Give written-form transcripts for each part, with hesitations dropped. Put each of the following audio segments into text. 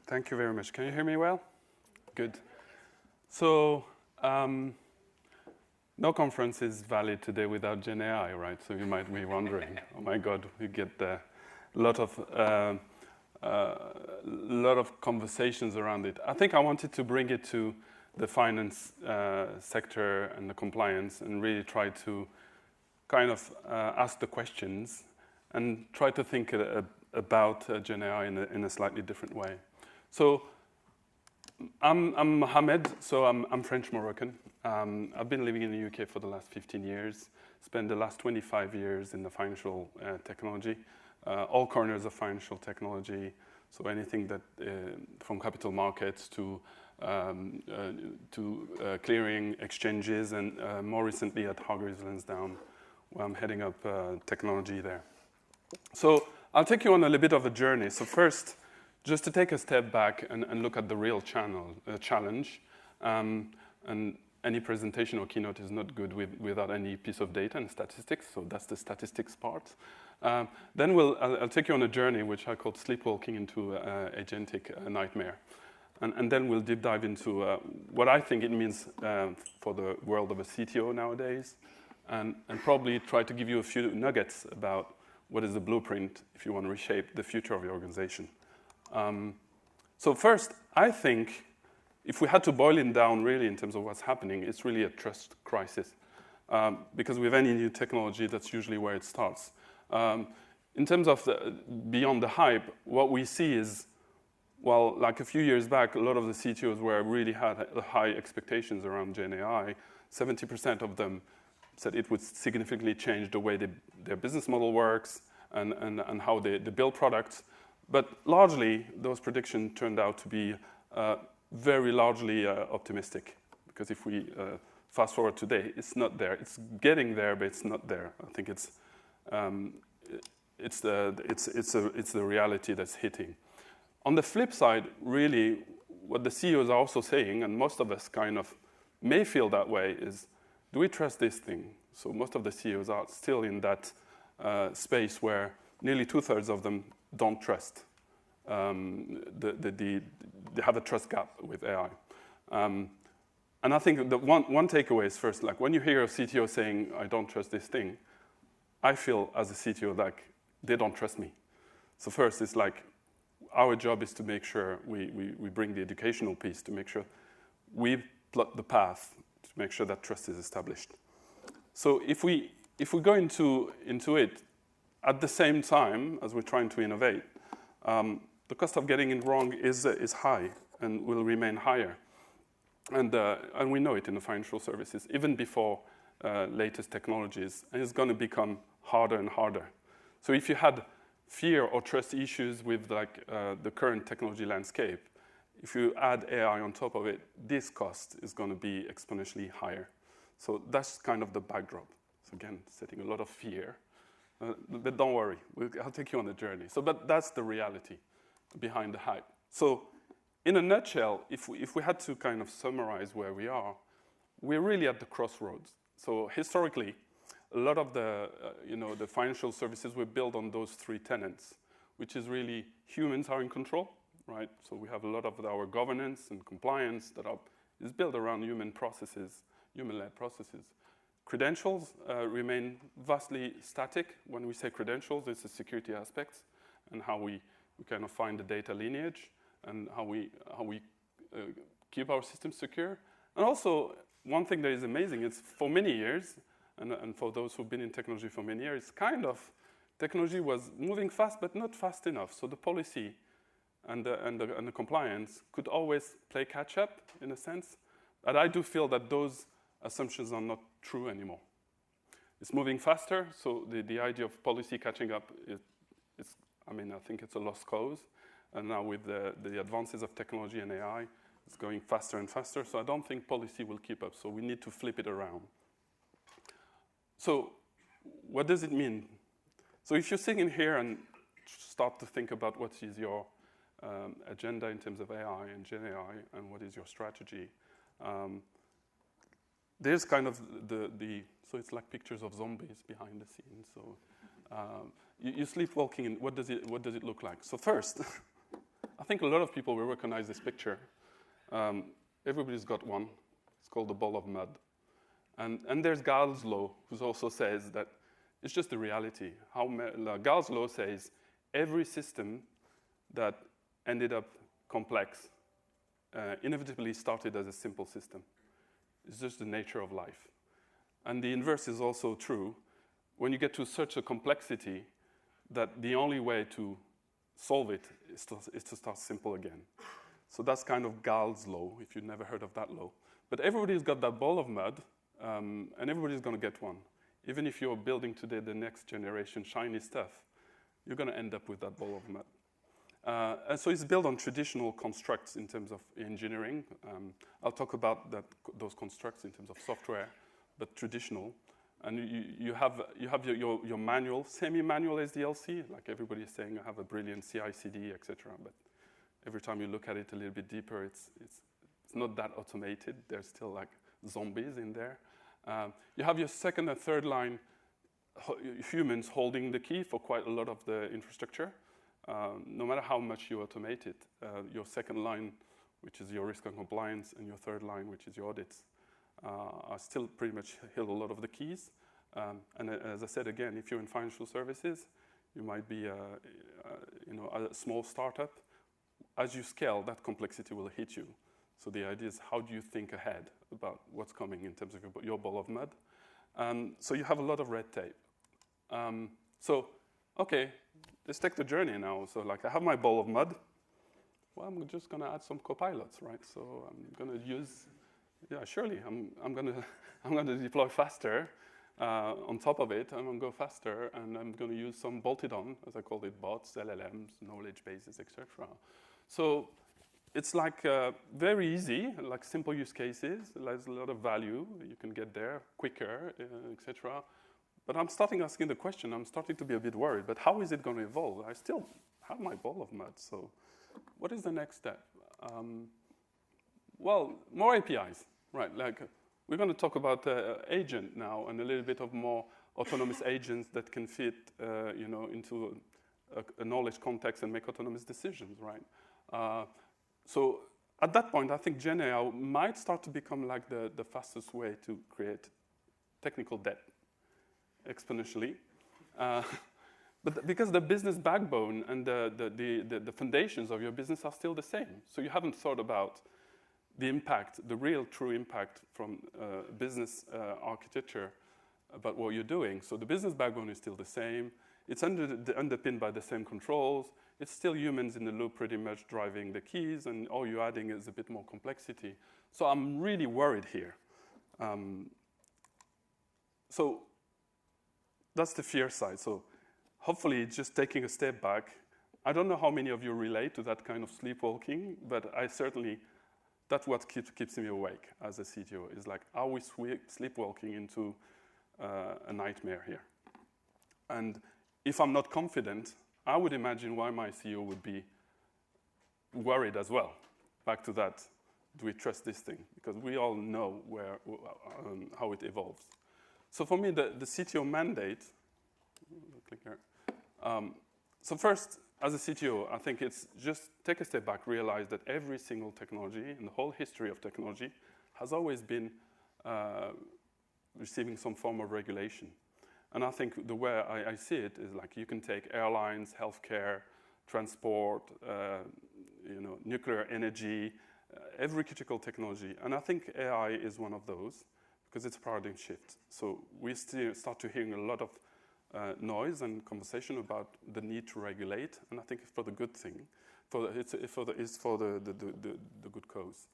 Thank you very much. Can you hear me well? Good. So, no conference is valid today without Gen AI, right? So you might be wondering, oh my God, we get a lot of conversations around it. I think I wanted to bring it to the finance sector and the compliance and really try to kind of ask the questions and try to think about Gen AI in a slightly different way. So I'm Mohamed, so I'm French-Moroccan. I've been living in the UK for the last 15 years, spent the last 25 years in the financial technology, all corners of financial technology, so anything that from capital markets to clearing exchanges, and more recently at Hargreaves Lansdown, where I'm heading up technology there. So I'll take you on a little bit of a journey. So first, just to take a step back and look at the real challenge. And any presentation or keynote is not good without any piece of data and statistics, so that's the statistics part. Then I'll take you on a journey which I call sleepwalking into agentic nightmare. And then we'll deep dive into what I think it means for the world of a CTO nowadays, and probably try to give you a few nuggets about what is the blueprint if you want to reshape the future of your organization. So first, I think if we had to boil it down really in terms of what's happening, it's really a trust crisis. Because with any new technology, that's usually where it starts. In terms of beyond the hype, what we see is, well, like a few years back, a lot of the CTOs really had high expectations around Gen AI. 70% of them said it would significantly change the way their business model works and how they build products. But largely, those predictions turned out to be very largely optimistic. Because if we fast forward today, it's not there. It's getting there, but it's not there. I think it's the reality that's hitting. On the flip side, really, what the CEOs are also saying, and most of us kind of may feel that way, is, do we trust this thing? So most of the CEOs are still in that space where nearly 2/3 of them don't trust. They have a trust gap with AI. And I think the one takeaway is first, like when you hear a CTO saying, I don't trust this thing, I feel as a CTO like they don't trust me. So first, it's like our job is to make sure we bring the educational piece to make sure we plot the path to make sure that trust is established. So if we go into it at the same time as we're trying to innovate, the cost of getting it wrong is high and will remain higher. And we know it in the financial services, even before latest technologies, and it's going to become harder and harder. So if you had fear or trust issues with the current technology landscape, if you add AI on top of it, this cost is going to be exponentially higher. So that's kind of the backdrop. So again, setting a lot of fear. But don't worry, I'll take you on the journey. But that's the reality behind the hype. So in a nutshell, if we had to kind of summarize where we are, we're really at the crossroads. So historically, a lot of the financial services were built on those three tenets, which is really humans are in control, right? So we have a lot of our governance and compliance that is built around human processes, human-led processes. Credentials remain vastly static. When we say credentials, it's the security aspects and how we kind of find the data lineage and how we keep our systems secure. And also, one thing that is amazing is for many years, and for those who've been in technology for many years, kind of technology was moving fast, but not fast enough. So the policy and the compliance could always play catch up in a sense. But I do feel that those assumptions are not true anymore. It's moving faster, so the idea of policy catching up I think it's a lost cause. And now with the advances of technology and AI, it's going faster and faster. So I don't think policy will keep up. So we need to flip it around. So what does it mean? So if you're sitting here and start to think about what is your agenda in terms of AI and Gen AI and what is your strategy, there's kind of so it's like pictures of zombies behind the scenes. So you sleepwalking, and what does it look like? So first, I think a lot of people will recognize this picture. Everybody's got one. It's called the ball of mud. And there's Gall's law, who also says that it's just the reality. Gall's law says every system that ended up complex inevitably started as a simple system. It's just the nature of life. And the inverse is also true. When you get to such a complexity, that the only way to solve it is to start simple again. So that's kind of Gall's law, if you've never heard of that law. But everybody's got that ball of mud, and everybody's going to get one. Even if you're building today the next generation shiny stuff, you're going to end up with that ball of mud. And so it's built on traditional constructs in terms of engineering. I'll talk about those constructs in terms of software, but traditional. And you have your manual, semi-manual SDLC, like everybody is saying, I have a brilliant CI/CD, etc. But every time you look at it a little bit deeper, it's not that automated. There's still like zombies in there. You have your second and third line humans holding the key for quite a lot of the infrastructure. No matter how much you automate it, your second line, which is your risk and compliance, and your third line, which is your audits, are still pretty much held a lot of the keys. And as I said again, if you're in financial services, you might be a small startup. As you scale, that complexity will hit you. So the idea is, how do you think ahead about what's coming in terms of your ball of mud? So you have a lot of red tape. Okay, let's take the journey now. So like I have my ball of mud. Well, I'm just going to add some copilots, right? So I'm going to use, surely I'm going to deploy faster on top of it. I'm going to go faster, and I'm going to use some bolted on, as I call it, bots, LLMs, knowledge bases, etc. So it's like very easy, like simple use cases. There's a lot of value. You can get there quicker, etc. But I'm starting asking the question. I'm starting to be a bit worried. But how is it going to evolve? I still have my ball of mud. So what is the next step? Well, more APIs, right? Like we're going to talk about agent now and a little bit of more autonomous agents that can fit, into a knowledge context and make autonomous decisions, right? So at that point, I think Gen AI might start to become like the fastest way to create technical debt exponentially. But because the business backbone and the foundations of your business are still the same. So you haven't thought about the impact, the real true impact from business architecture about what you're doing. So the business backbone is still the same. It's underpinned by the same controls. It's still humans in the loop pretty much driving the keys, and all you're adding is a bit more complexity. So I'm really worried here. So that's the fear side. So hopefully just taking a step back. I don't know how many of you relate to that kind of sleepwalking, but I certainly, that's what keeps me awake as a CTO, is like, are we sleepwalking into a nightmare here? And if I'm not confident, I would imagine why my CEO would be worried as well. Back to that, do we trust this thing? Because we all know how it evolves. So for me, the CTO mandate, click here. So first, as a CTO, I think it's just take a step back, realize that every single technology in the whole history of technology has always been receiving some form of regulation. And I think the way I see it is like you can take airlines, healthcare, transport, nuclear energy, every critical technology. And I think AI is one of those because it's a paradigm shift. So we still start to hearing a lot of noise and conversation about the need to regulate, and I think it's for the good thing. It's for the good cause.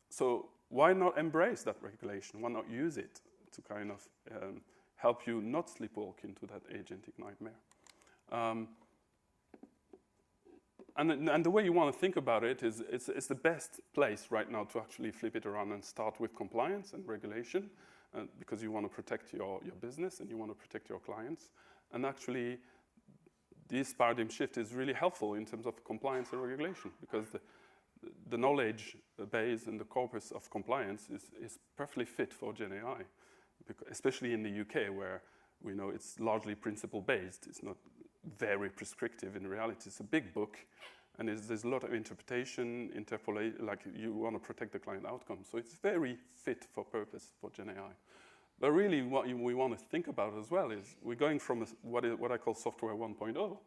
So why not embrace that regulation? Why not use it to kind of help you not sleepwalk into that agentic nightmare? And the way you want to think about it is it's the best place right now to actually flip it around and start with compliance and regulation, because you want to protect your business and you want to protect your clients. And actually, this paradigm shift is really helpful in terms of compliance and regulation, because the knowledge base and the corpus of compliance is perfectly fit for Gen AI, especially in the UK, where we know it's largely principle-based. It's not very prescriptive in reality. It's a big book, And there's a lot of interpretation, interpolate, like you want to protect the client outcome. So it's very fit for purpose for Gen AI. But really what we want to think about as well is we're going from what I call software 1.0,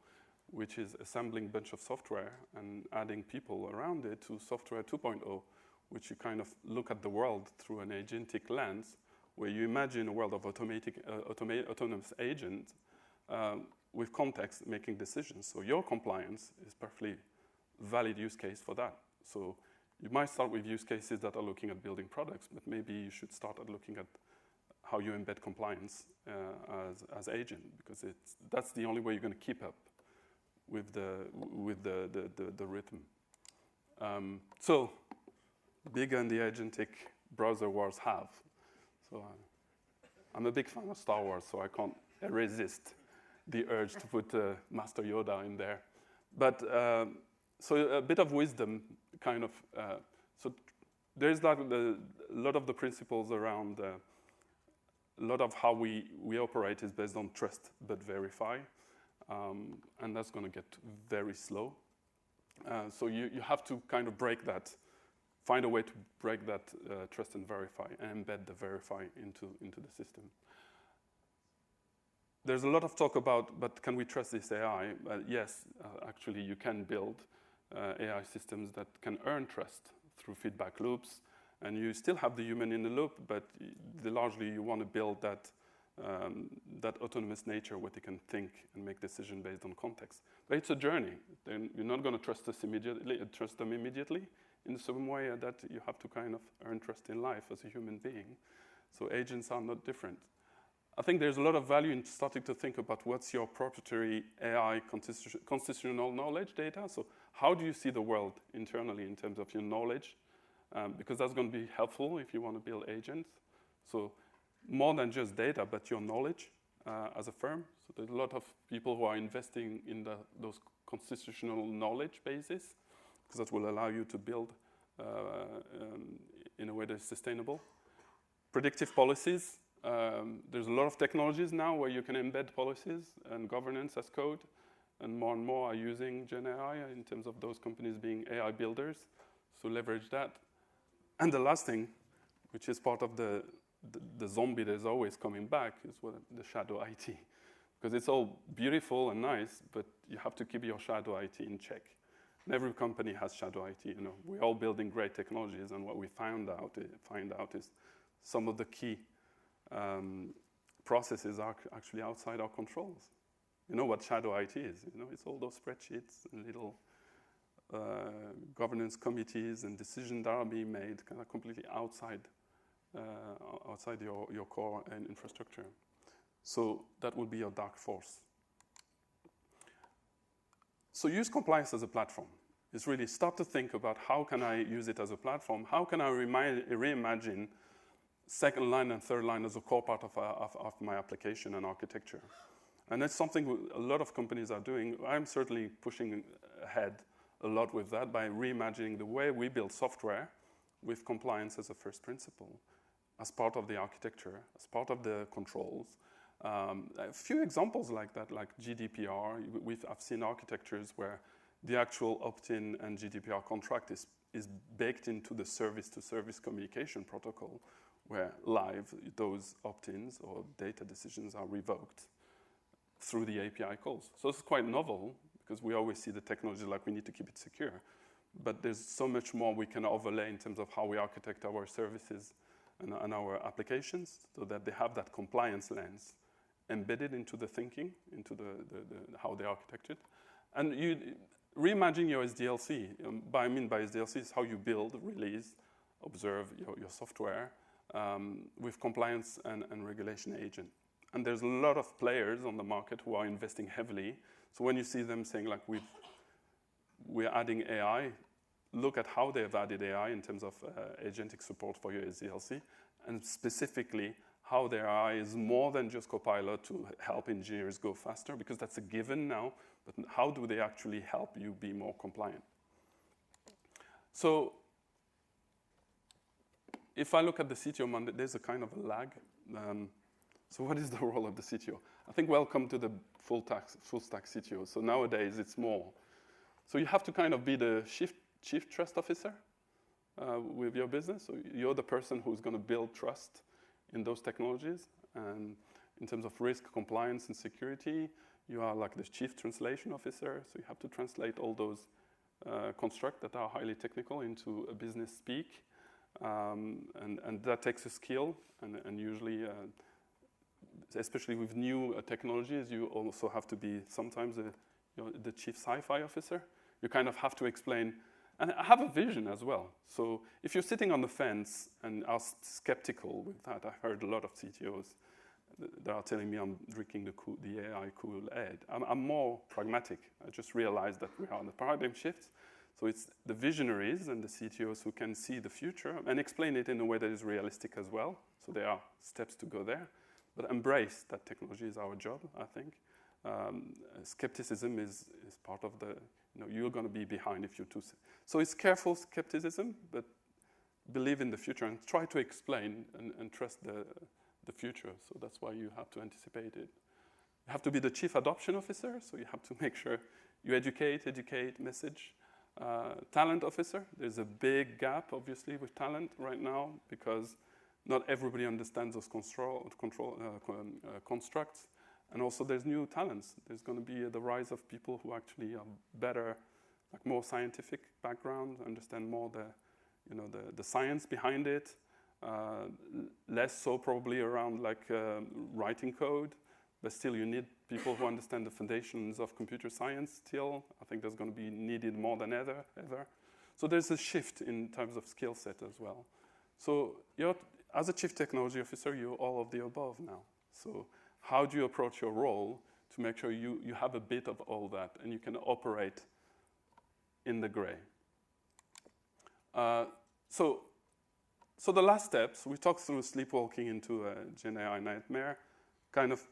which is assembling a bunch of software and adding people around it, to software 2.0, which you kind of look at the world through an agentic lens, where you imagine a world of autonomous agents with context making decisions. So your compliance is perfectly valid use case for that. So you might start with use cases that are looking at building products, but maybe you should start at looking at how you embed compliance as agent, because that's the only way you're going to keep up with the rhythm. So bigger than the agentic browser wars have. So I'm a big fan of Star Wars, so I can't resist the urge to put Master Yoda in there. But so a bit of wisdom, kind of. So there's like a lot of the principles around. A lot of how we operate is based on trust but verify, and that's going to get very slow. So you have to kind of break that, find a way to break that trust and verify, and embed the verify into the system. There's a lot of talk about, but can we trust this AI? Yes, actually you can build AI systems that can earn trust through feedback loops, and you still have the human in the loop, but largely you want to build that autonomous nature where they can think and make decisions based on context. But it's a journey. Then you're not going to trust them immediately in the same way that you have to kind of earn trust in life as a human being. So agents are not different. I think there's a lot of value in starting to think about what's your proprietary AI constitutional knowledge data. So how do you see the world internally in terms of your knowledge? Because that's going to be helpful if you want to build agents. So more than just data, but your knowledge as a firm. So there's a lot of people who are investing in those constitutional knowledge bases, because that will allow you to build in a way that's sustainable. Predictive policies. There's a lot of technologies now where you can embed policies and governance as code, and more are using Gen AI in terms of those companies being AI builders. So leverage that. And the last thing, which is part of the zombie that's always coming back, is the shadow IT. Because it's all beautiful and nice, but you have to keep your shadow IT in check. And every company has shadow IT. You know, we're all building great technologies, and what we find out is some of the key processes are actually outside our controls. You know what shadow IT is? You know, it's all those spreadsheets and little governance committees and decisions that are being made kind of completely outside your core and infrastructure. So that would be your dark force. So use compliance as a platform. It's really start to think about how can I use it as a platform? How can I reimagine second line and third line as a core part of my application and architecture? And that's something a lot of companies are doing. I'm certainly pushing ahead a lot with that by reimagining the way we build software with compliance as a first principle, as part of the architecture, as part of the controls. A few examples like that, like GDPR. I've seen architectures where the actual opt-in and GDPR contract is baked into the service-to-service communication protocol, where live those opt-ins or data decisions are revoked through the API calls. So it's quite novel, because we always see the technology like we need to keep it secure. But there's so much more we can overlay in terms of how we architect our services and our applications, so that they have that compliance lens embedded into the thinking, into the how they architect it. And you reimagine your SDLC. By SDLC is how you build, release, observe your software with compliance and regulation agent. And there's a lot of players on the market who are investing heavily. So when you see them saying, like, we're adding AI, look at how they've added AI in terms of agentic support for your SDLC, and specifically how their AI is more than just Copilot to help engineers go faster, because that's a given now, but how do they actually help you be more compliant? So if I look at the CTO mandate, there's a kind of a lag. So what is the role of the CTO? I think welcome to the full stack CTO. So nowadays it's more So you have to kind of be the chief trust officer with your business. So you're the person who's going to build trust in those technologies. And in terms of risk, compliance, and security, you are like the chief translation officer. So you have to translate all those constructs that are highly technical into a business speak. And that takes a skill. And usually, especially with new technologies, you also have to be sometimes the chief sci-fi officer. You kind of have to explain and have a vision as well. So if you're sitting on the fence and are skeptical with that, I heard a lot of CTOs that are telling me I'm drinking the AI Kool-Aid. I'm more pragmatic. I just realized that we are on the paradigm shift. So it's the visionaries and the CTOs who can see the future and explain it in a way that is realistic as well. So there are steps to go there. But embrace that technology is our job, I think. Skepticism is part of the, you're going to be behind if you're too. So it's careful skepticism, but believe in the future and try to explain and trust the future. So that's why you have to anticipate it. You have to be the chief adoption officer, so you have to make sure you educate, message. Talent officer, there's a big gap, obviously, with talent right now because not everybody understands those constructs. And also there's new talents. There's going to be the rise of people who actually are better, like more scientific background, understand more the science behind it, less so probably around like writing code, but still you need people who understand the foundations of computer science still. I think that's going to be needed more than ever. So there's a shift in terms of skill set as well. So as a chief technology officer, you're all of the above now. So how do you approach your role to make sure you have a bit of all that and you can operate in the gray? So the last steps, we talked through sleepwalking into a Gen AI nightmare, kind of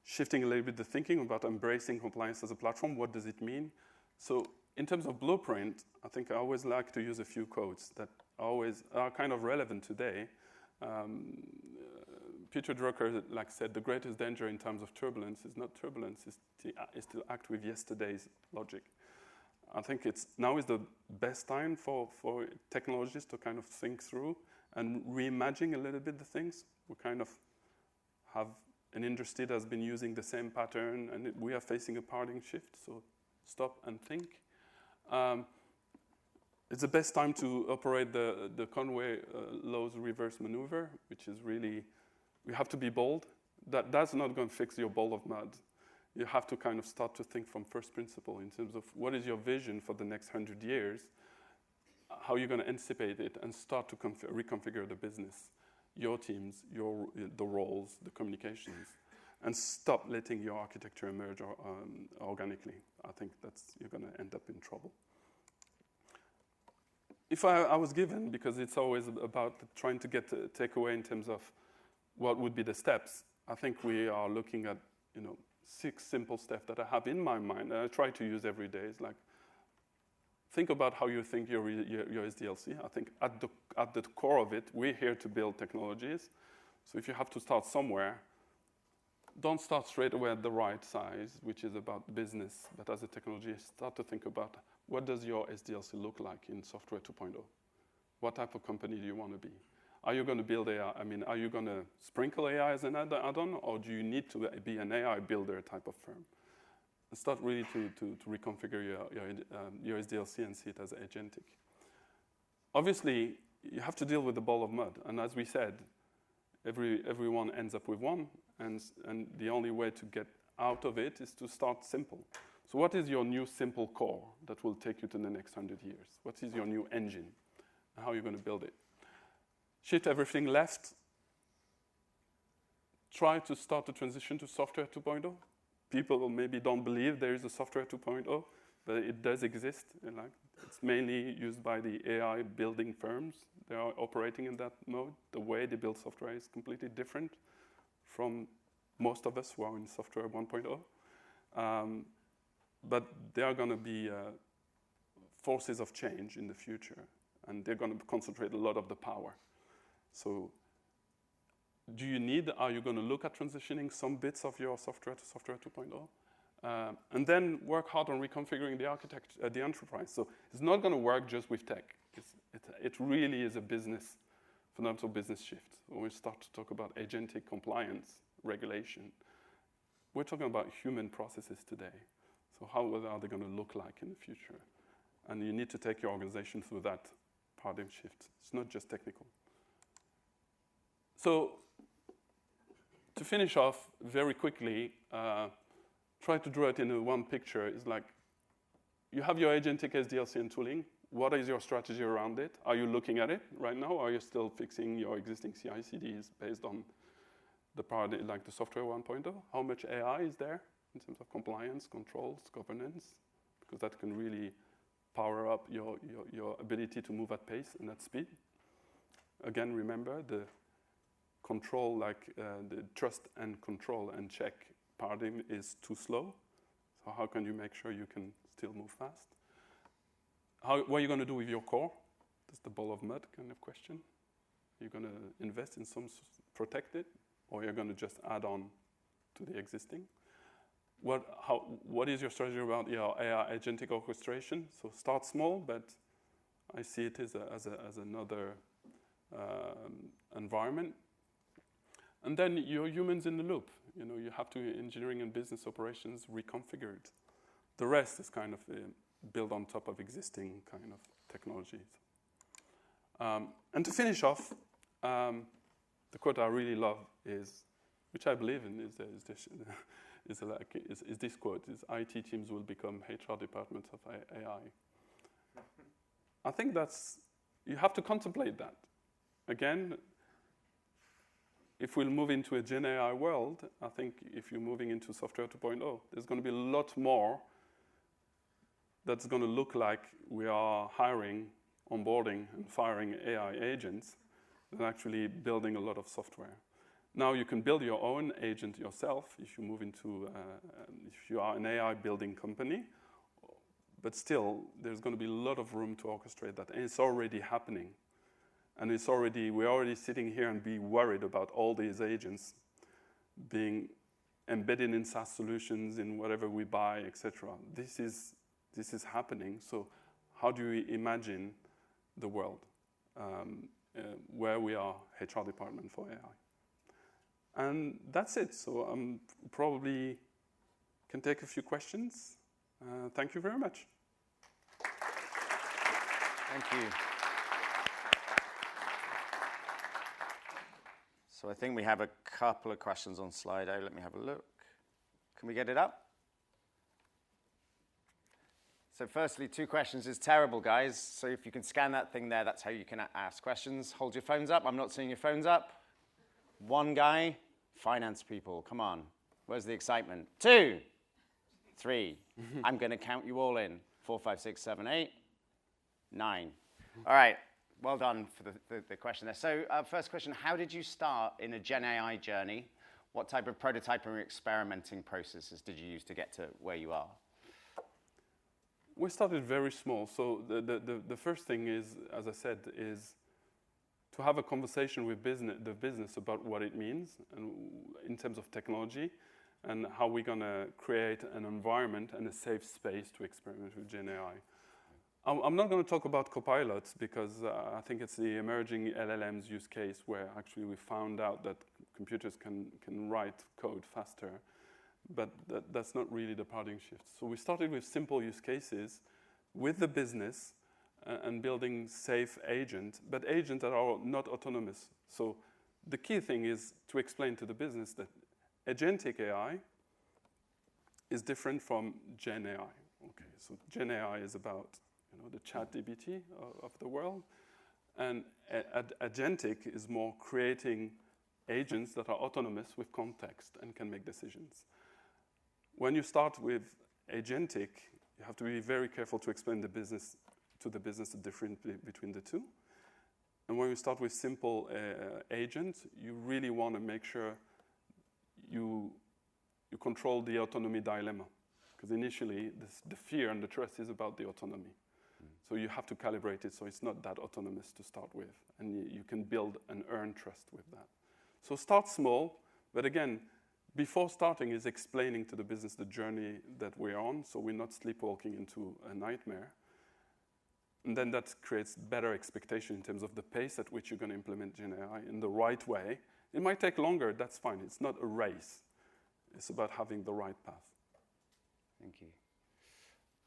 shifting a little bit the thinking about embracing compliance as a platform. What does it mean? So in terms of blueprint, I think I always like to use a few quotes that always are kind of relevant today. Peter Drucker said, the greatest danger in terms of turbulence is not turbulence, is to act with yesterday's logic. I think now is the best time for technologists to kind of think through and reimagine a little bit the things. We kind of have an industry that's been using the same pattern, and we are facing a paradigm shift, so stop and think. It's the best time to operate the Conway Laws reverse maneuver, which is really, you have to be bold. That's not going to fix your ball of mud. You have to kind of start to think from first principle in terms of what is your vision for the next 100 years, how you're going to anticipate it, and start to reconfigure the business, your teams, the roles, the communications, and stop letting your architecture emerge organically. I think you're going to end up in trouble. If I was given, because it's always about trying to get a takeaway in terms of what would be the steps, I think we are looking at 6 simple steps that I have in my mind, and I try to use every day. It's like, think about how you think your SDLC. I think at the core of it, we're here to build technologies. So if you have to start somewhere, don't start straight away at the right size, which is about business, but as a technologist, start to think about what does your SDLC look like in software 2.0? What type of company do you want to be? Are you going to build AI? I mean, are you going to sprinkle AI as an add-on, or do you need to be an AI builder type of firm? And start really to reconfigure your SDLC and see it as agentic. Obviously, you have to deal with the ball of mud, and as we said, everyone ends up with one, and the only way to get out of it is to start simple. So what is your new simple core that will take you to the next 100 years? What is your new engine? And how are you going to build it? Shift everything left. Try to start the transition to software 2.0. People maybe don't believe there is a software 2.0, but it does exist. It's mainly used by the AI building firms. They are operating in that mode. The way they build software is completely different from most of us who are in software 1.0. But there are going to be forces of change in the future, and they're going to concentrate a lot of the power. So are you going to look at transitioning some bits of your software to software 2.0? And then work hard on reconfiguring the architecture, the enterprise. So it's not going to work just with tech. It really is a fundamental business shift. When we start to talk about agentic compliance, regulation, we're talking about human processes today. So how are they going to look like in the future? And you need to take your organization through that paradigm shift. It's not just technical. So to finish off very quickly, try to draw it in one picture. It's like you have your agentic SDLC and tooling. What is your strategy around it? Are you looking at it right now? Or are you still fixing your existing CI/CDs based on the paradigm, like the software 1.0? How much AI is there in terms of compliance, controls, governance? Because that can really power up your ability to move at pace and at speed. Again, remember the control, like the trust and control and check paradigm is too slow. So how can you make sure you can still move fast? What are you going to do with your core? That's the ball of mud kind of question. You're going to invest in some protect it, or you're going to just add on to the existing. What is your strategy around AI agentic orchestration? So start small, but I see it as another environment. And then you're humans in the loop. You have to engineering and business operations reconfigured. The rest is kind of built on top of existing kind of technologies. And to finish off, the quote I really love is, which I believe in, is this quote: "Is IT teams will become HR departments of AI." I think you have to contemplate that. Again, if we'll move into a Gen AI world, I think if you're moving into software 2.0, there's going to be a lot more that's going to look like we are hiring, onboarding, and firing AI agents than actually building a lot of software. Now you can build your own agent yourself if you move into, if you are an AI building company, but still there's going to be a lot of room to orchestrate that, and it's already happening. And we're already sitting here and be worried about all these agents being embedded in SaaS solutions, in whatever we buy, etc. This is happening. So how do we imagine the world where we are HR department for AI? And that's it. So probably can take a few questions. Thank you very much. Thank you. So I think we have a couple of questions on Slido. Let me have a look. Can we get it up? So firstly, 2 questions is terrible, guys. So if you can scan that thing there, that's how you can ask questions. Hold your phones up. I'm not seeing your phones up. 1 guy, finance people. Come on. Where's the excitement? 2, 3. I'm going to count you all in. 4, 5, 6, 7, 8, 9. All right. Well done for the question there. So first question, how did you start in a Gen AI journey? What type of prototyping or experimenting processes did you use to get to where you are? We started very small. So the first thing is, as I said, is to have a conversation with the business about what it means and in terms of technology and how we're going to create an environment and a safe space to experiment with Gen AI. I'm not going to talk about copilots because I think it's the emerging LLMs use case where actually we found out that computers can write code faster, but that's not really the paradigm shift. So we started with simple use cases with the business and building safe agents, but agents that are not autonomous. So the key thing is to explain to the business that agentic AI is different from Gen AI. Okay, so Gen AI is about the ChatGPT of the world. And agentic is more creating agents that are autonomous with context and can make decisions. When you start with agentic, you have to be very careful to explain the business the difference between the two. And when you start with simple agents, you really want to make sure you control the autonomy dilemma. Because initially, the fear and the trust is about the autonomy. So you have to calibrate it so it's not that autonomous to start with. And you can build and earn trust with that. So start small, but again, before starting is explaining to the business the journey that we're on, so we're not sleepwalking into a nightmare. And then that creates better expectation in terms of the pace at which you're going to implement Gen AI in the right way. It might take longer, that's fine. It's not a race. It's about having the right path. Thank you.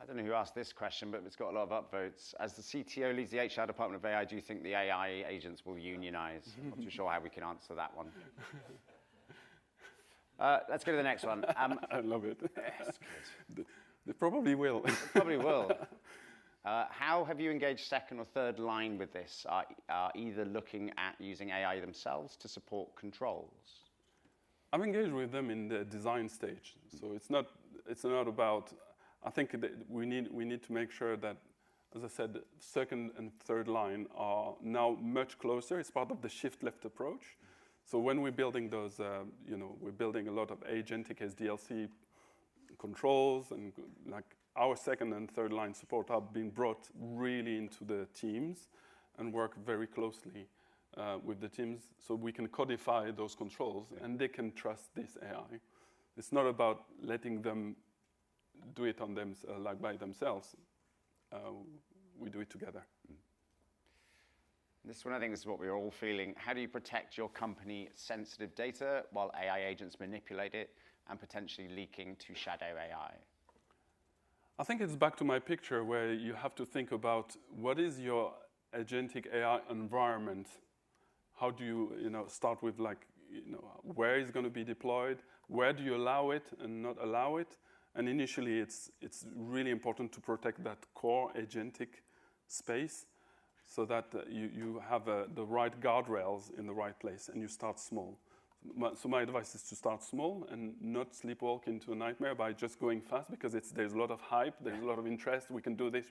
I don't know who asked this question, but it's got a lot of upvotes. As the CTO leads the HR department of AI, do you think the AI agents will unionize? I'm not too sure how we can answer that one. Let's go to the next one. I love it. Yes, good. They probably will. They probably will. How have you engaged second or third line with this? Are either looking at using AI themselves to support controls? I'm engaged with them in the design stage. So it's not about, I think that we need to make sure that, as I said, second and third line are now much closer. It's part of the shift left approach. So when we're building those, we're building a lot of agentic SDLC controls, and like our second and third line support are being brought really into the teams and work very closely with the teams so we can codify those controls and they can trust this AI. It's not about letting them do it on them like by themselves. We do it together. This one, I think, is what we're all feeling. How do you protect your company sensitive data while AI agents manipulate it and potentially leaking to shadow AI? I think it's back to my picture where you have to think about what is your agentic AI environment. How do you, start with where is going to be deployed? Where do you allow it and not allow it? And initially, it's really important to protect that core agentic space so that you have the right guardrails in the right place and you start small. So my advice is to start small and not sleepwalk into a nightmare by just going fast because there's a lot of hype, there's a lot of interest, we can do this.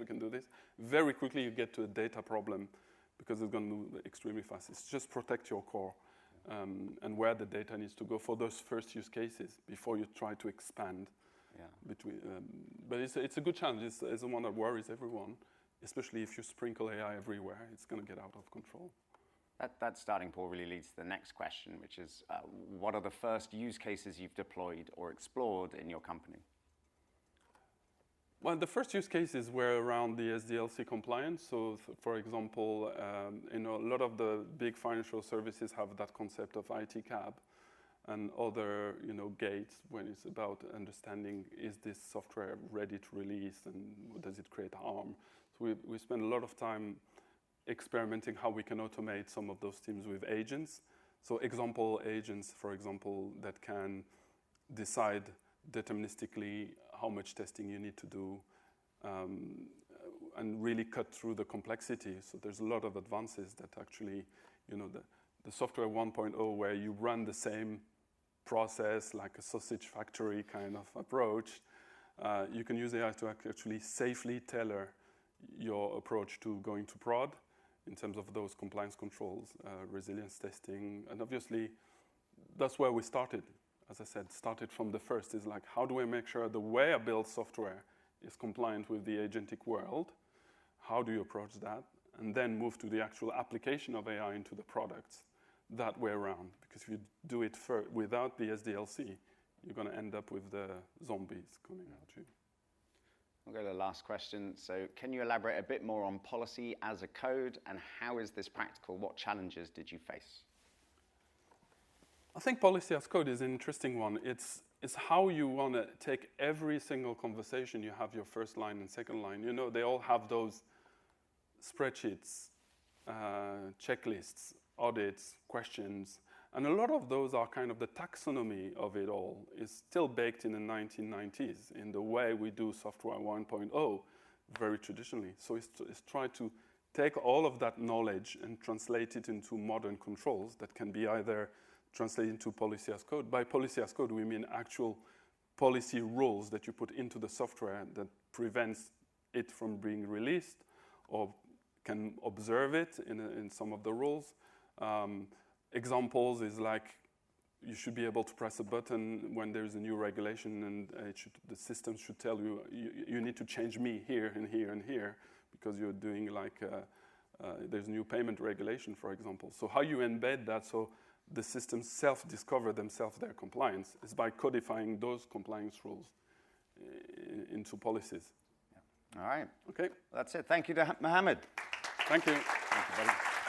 Very quickly you get to a data problem because it's going to move extremely fast. It's just protect your core and where the data needs to go for those first use cases before you try to expand. Yeah. But it's a good challenge. It's the one that worries everyone, especially if you sprinkle AI everywhere. It's going to get out of control. That starting point really leads to the next question, which is, what are the first use cases you've deployed or explored in your company? Well, the first use cases were around the SDLC compliance. So, for example, a lot of the big financial services have that concept of IT CAB and other, gates when it's about understanding is this software ready to release and does it create harm. So we spend a lot of time experimenting how we can automate some of those teams with agents. So example agents, for example, that can decide deterministically how much testing you need to do and really cut through the complexity. So there's a lot of advances that actually, the software 1.0 where you run the same process like a sausage factory kind of approach, you can use AI to actually safely tailor your approach to going to prod in terms of those compliance controls, resilience testing, and obviously that's where we started. As I said, started from the first is like, how do I make sure the way I build software is compliant with the agentic world? How do you approach that? And then move to the actual application of AI into the products that way around. Because if you do it without the SDLC, you're going to end up with the zombies coming at you. I'll go to the last question. So can you elaborate a bit more on policy as a code and how is this practical? What challenges did you face? I think policy as code is an interesting one. It's how you want to take every single conversation you have, your first line and second line. They all have those spreadsheets, checklists, audits, questions. And a lot of those are kind of the taxonomy of it all is still baked in the 1990s in the way we do software 1.0 very traditionally. So it's try to take all of that knowledge and translate it into modern controls that can be either translated into policy as code. By policy as code, we mean actual policy rules that you put into the software that prevents it from being released or can observe it in some of the rules. Examples is like you should be able to press a button when there's a new regulation and the system should tell you, you need to change me here and here and here because you're doing there's new payment regulation, for example. So how you embed that so the systems self-discover themselves their compliance is by codifying those compliance rules into policies. All right. Okay. That's it. Thank you to Mohammed. Thank you. Thank you, buddy.